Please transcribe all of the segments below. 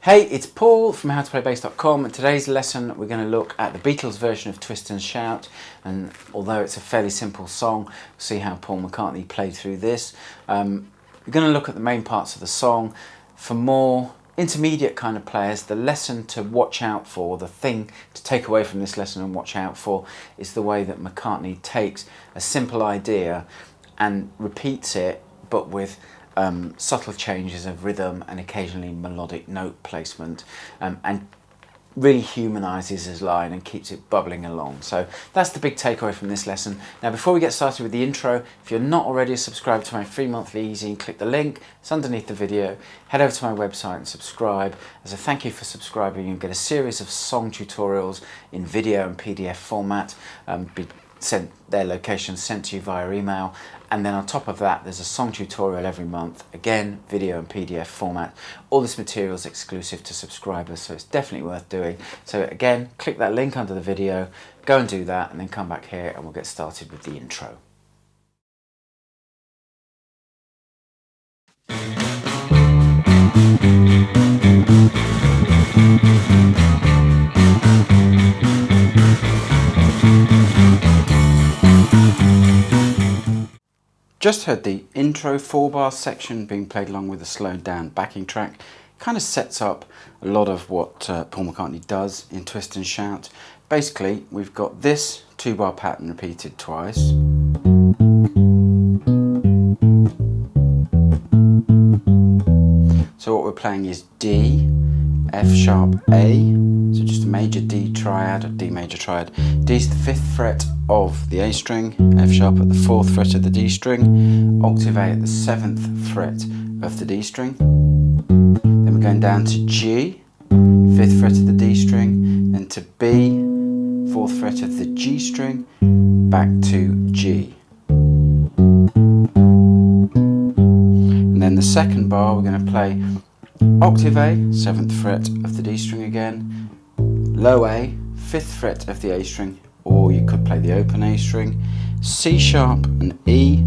Hey, it's Paul from howtoplaybassdotcom, and today's lesson we're going to look at the Beatles version of Twist and Shout. And although it's a fairly simple song, we'll see how Paul McCartney played through this. We're going to look at the main parts of the song. For more intermediate kind of players, the lesson to watch out for, the thing to take away from this lesson and watch out for, is the way that McCartney takes a simple idea and repeats it, but with subtle changes of rhythm and occasionally melodic note placement, and really humanises his line and keeps it bubbling along. So that's the big takeaway from this lesson. Now, before we get started with the intro, if you're not already subscribed to my free monthly easy, click the link, it's underneath the video. Head over to my website and subscribe. As a thank you for subscribing, you'll get a series of song tutorials in video and PDF format, their locations sent to you via email, and then on top of that there's a song tutorial every month, again video and PDF format. All this material is exclusive to subscribers, so it's definitely worth doing. So again, click that link under the video, go and do that, and then come back here and we'll get started with the intro. Just heard the intro 4-bar section being played along with a slowed down backing track. Kind of sets up a lot of what Paul McCartney does in Twist and Shout. Basically, we've got this 2-bar pattern repeated twice. So what we're playing is D, F sharp, A, so just a major D triad, or D major triad. D is the 5th fret of the A string, F sharp at the 4th fret of the D string, octave A at the 7th fret of the D string. Then we're going down to G, 5th fret of the D string, then to B, 4th fret of the G string, back to G. And then the second bar we're going to play octave A, 7th fret of the D string again, low A, 5th fret of the A string, or you could play the open A string, C sharp and E,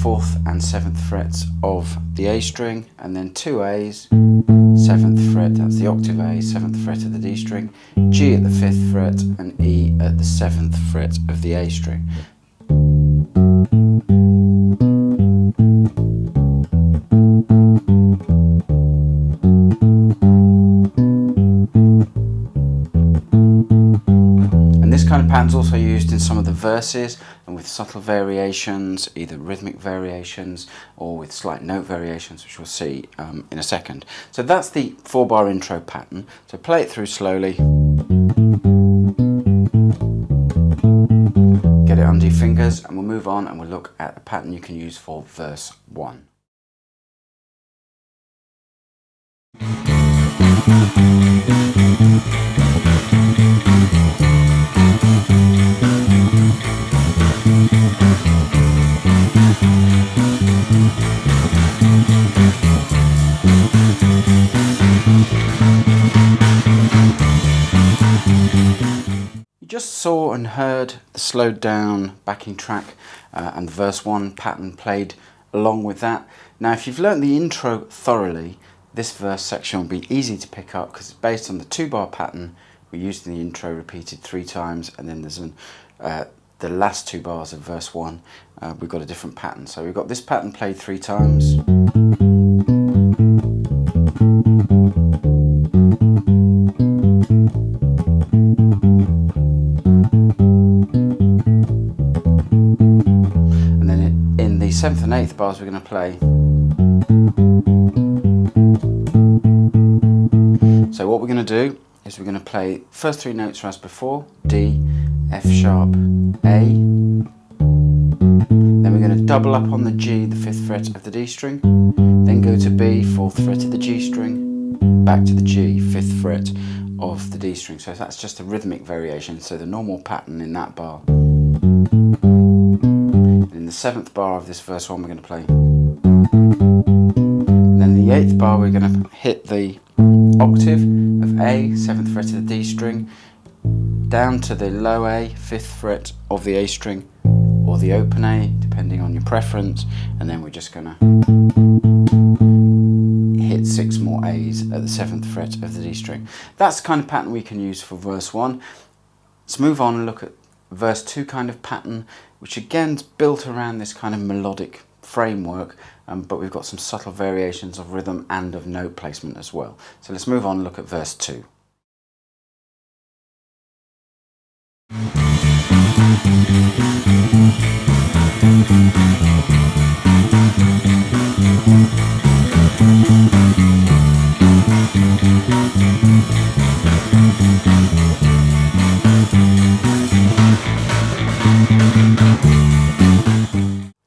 4th and 7th frets of the A string, and then 2 A's, 7th fret, that's the octave A, 7th fret of the D string, G at the 5th fret, and E at the 7th fret of the A string. Pattern's also used in some of the verses, and with subtle variations, either rhythmic variations or with slight note variations, which we'll see in a second. So that's the 4-bar intro pattern. So play it through slowly. Get it under your fingers, and we'll move on and we'll look at a pattern you can use for verse 1. You just saw and heard the slowed down backing track and verse 1 pattern played along with that. Now, if you've learnt the intro thoroughly, this verse section will be easy to pick up because it's based on the 2-bar pattern we used in the intro, repeated 3 times, and then there's the last 2 bars of verse 1, we've got a different pattern. So we've got this pattern played 3 times. And then in the 7th and 8th bars we're going to play. So what we're going to do is we're going to play first 3 notes as before, D, F sharp, A. Then we're going to double up on the G, the 5th fret of the D string, then go to B, 4th fret of the G string, back to the G, 5th fret of the D string. So that's just a rhythmic variation, so the normal pattern in that bar. And in the 7th bar of this verse 1 we're going to play. And then the 8th bar we're going to hit the octave of A, 7th fret of the D string, down to the low A, 5th fret of the A string, or the open A, depending on your preference, and then we're just going to hit 6 more A's at the 7th fret of the D string. That's the kind of pattern we can use for verse 1. Let's move on and look at verse 2 kind of pattern, which again is built around this kind of melodic framework, but we've got some subtle variations of rhythm and of note placement as well. So let's move on and look at verse 2.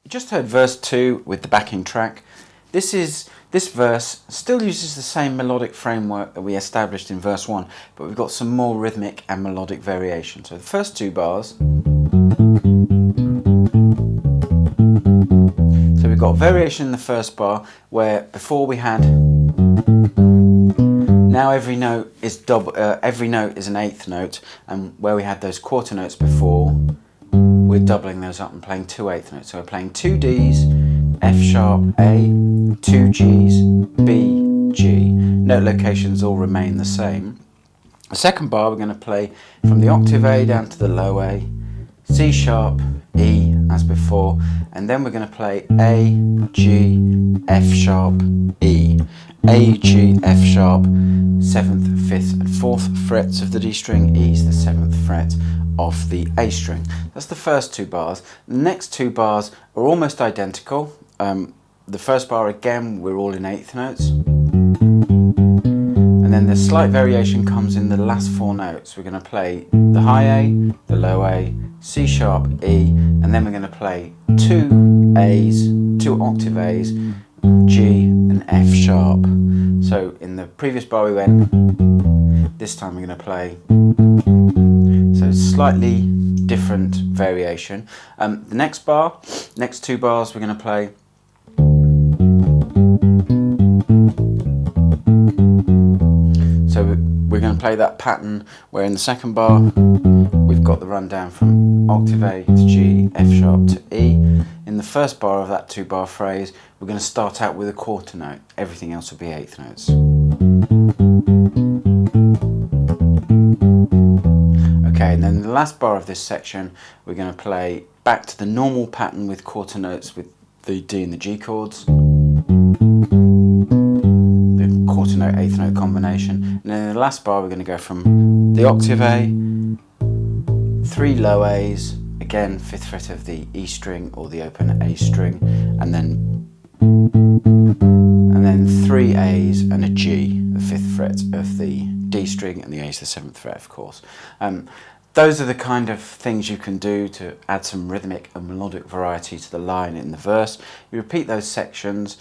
You just heard verse 2 with the backing track. This verse still uses the same melodic framework that we established in verse 1, but we've got some more rhythmic and melodic variation. So the first 2 bars. So we've got variation in the first bar where before we had, now every note is an eighth note, and where we had those quarter notes before, we're doubling those up and playing 2 eighth notes. So we're playing 2 Ds, F sharp, A, 2 Gs, B, G. Note locations all remain the same. The second bar we're going to play from the octave A down to the low A, C sharp, E as before, and then we're going to play A, G, F sharp, E. A, G, F sharp, 7th, 5th and 4th frets of the D string, E is the 7th fret of the A string. That's the first 2 bars. The next 2 bars are almost identical. The first bar again, we're all in eighth notes. And then the slight variation comes in the last 4 notes. We're going to play the high A, the low A, C sharp, E, and then we're going to play 2 A's, 2 octave A's, G and F sharp. So in the previous bar we went, this time we're going to play, so slightly different variation. The next 2 bars we're going to play we're going to play that pattern where in the second bar we've got the rundown from octave A to G, F sharp to E. In the first bar of that 2 bar phrase we're going to start out with a quarter note, everything else will be eighth notes. Okay, and then the last bar of this section we're going to play back to the normal pattern with quarter notes with the D and the G chords, quarter note, eighth note combination, and then in the last bar we're going to go from the octave A, 3 low A's, again 5th fret of the E string or the open A string, and then 3 A's and a G, the 5th fret of the D string, and the A is the 7th fret of course. Those are the kind of things you can do to add some rhythmic and melodic variety to the line in the verse. You repeat those sections,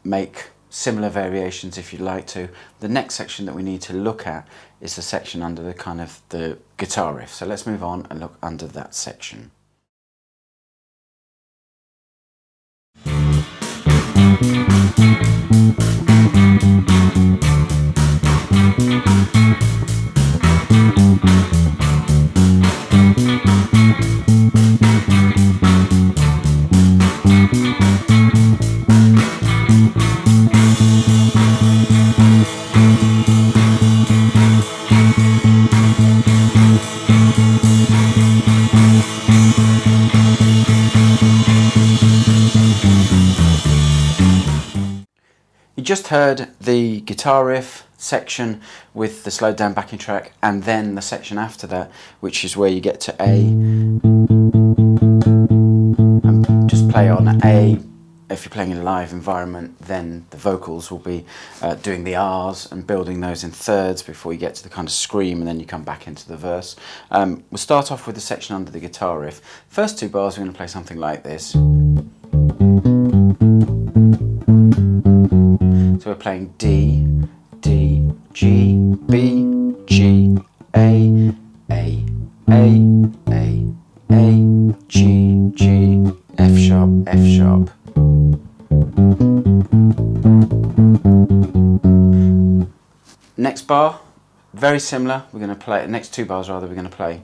make similar variations if you'd like to. The next section that we need to look at is the section under the kind of the guitar riff. So let's move on and look under that section. You just heard the guitar riff section with the slowed down backing track, and then the section after that, which is where you get to A. And just play on A. If you're playing in a live environment, then the vocals will be doing the R's and building those in thirds before you get to the kind of scream, and then you come back into the verse. We'll start off with the section under the guitar riff. First 2 bars we're going to play something like this. So we're playing D, D, G, B, G, A, A, A, A, A, G, G, F sharp, F sharp. Next bar, very similar. We're going to play, next 2 bars rather, we're going to play.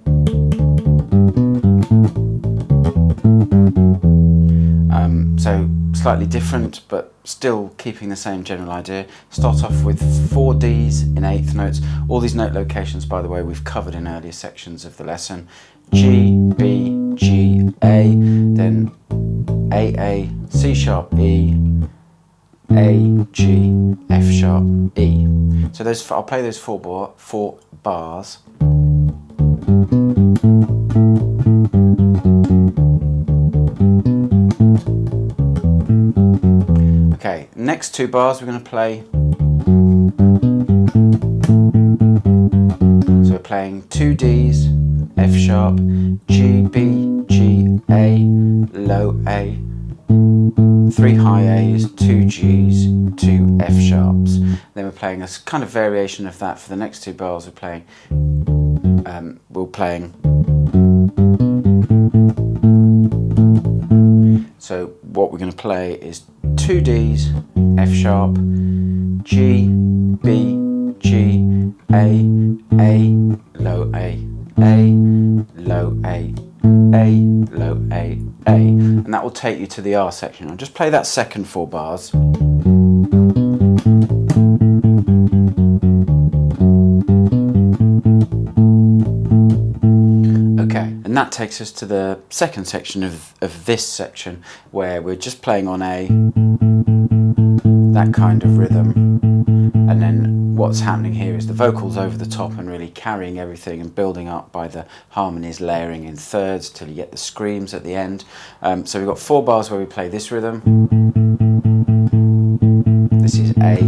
So slightly different, but still keeping the same general idea. Start off with 4 Ds in eighth notes. All these note locations, by the way, we've covered in earlier sections of the lesson. G, B, G, A, then A, A, C sharp, E, A, G, F sharp, E. So those, I'll play those four bars. Okay, next 2 bars we're going to play. So we're playing 2 Ds, F sharp, G, B, G, A, low A, 3 high A's, 2 G's, 2 F sharps. Then we're playing a kind of variation of that for the next 2 bars. We're playing, so what we're going to play is 2 Ds, F sharp, G, B, G, A, low A, low A, low A, and that will take you to the R section. I'll just play that second 4 bars. Okay, and that takes us to the second section of this section, where we're just playing on A, that kind of rhythm, and then what's happening here is the vocals over the top and really carrying everything and building up by the harmonies layering in thirds till you get the screams at the end. So we've got 4 bars where we play this rhythm. This is A.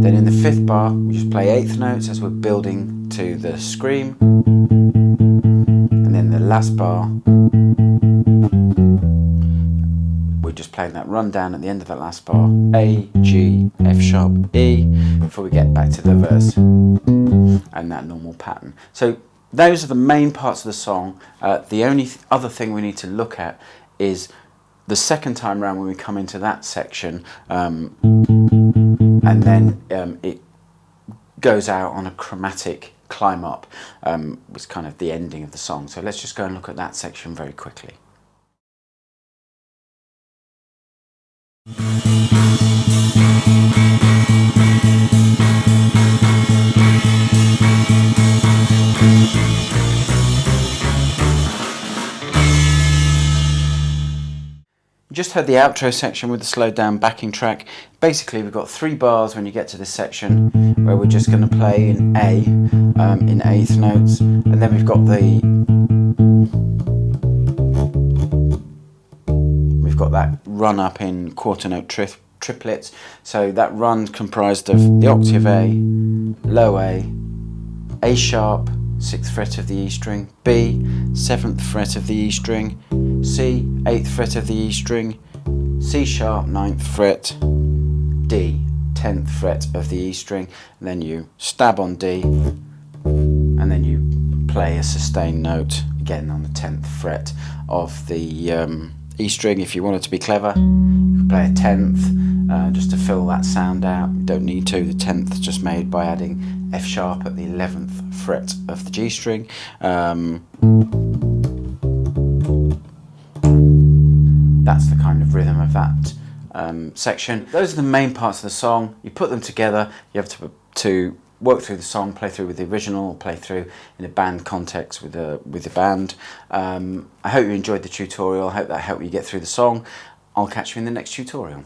Then in the 5th bar we just play 8th notes as we're building to the scream, and then the last bar we're just playing that rundown at the end of that last bar, A, G, F sharp, E, before we get back to the verse and that normal pattern. So those are the main parts of the song. The only other thing we need to look at is the second time round when we come into that section, and then it goes out on a chromatic climb up, was kind of the ending of the song. So let's just go and look at that section very quickly. Just heard the outro section with the slowed down backing track. Basically we've got 3 bars when you get to this section where we're just going to play in A, in 8th notes, and then we've got that run up in quarter note triplets. So that run's comprised of the octave A, low A sharp, 6th fret of the E string, B, 7th fret of the E string, C, 8th fret of the E string, C sharp, 9th fret, D, 10th fret of the E string, and then you stab on D, and then you play a sustained note again on the 10th fret of the E string. If you wanted to be clever, you could play a 10th just to fill that sound out. You don't need to. The 10th is just made by adding F sharp at the 11th fret of the G string. That's the kind of rhythm of that section. Those are the main parts of the song. You put them together. You have to work through the song, play through with the original, play through in a band context with the band. I hope you enjoyed the tutorial. I hope that helped you get through the song. I'll catch you in the next tutorial.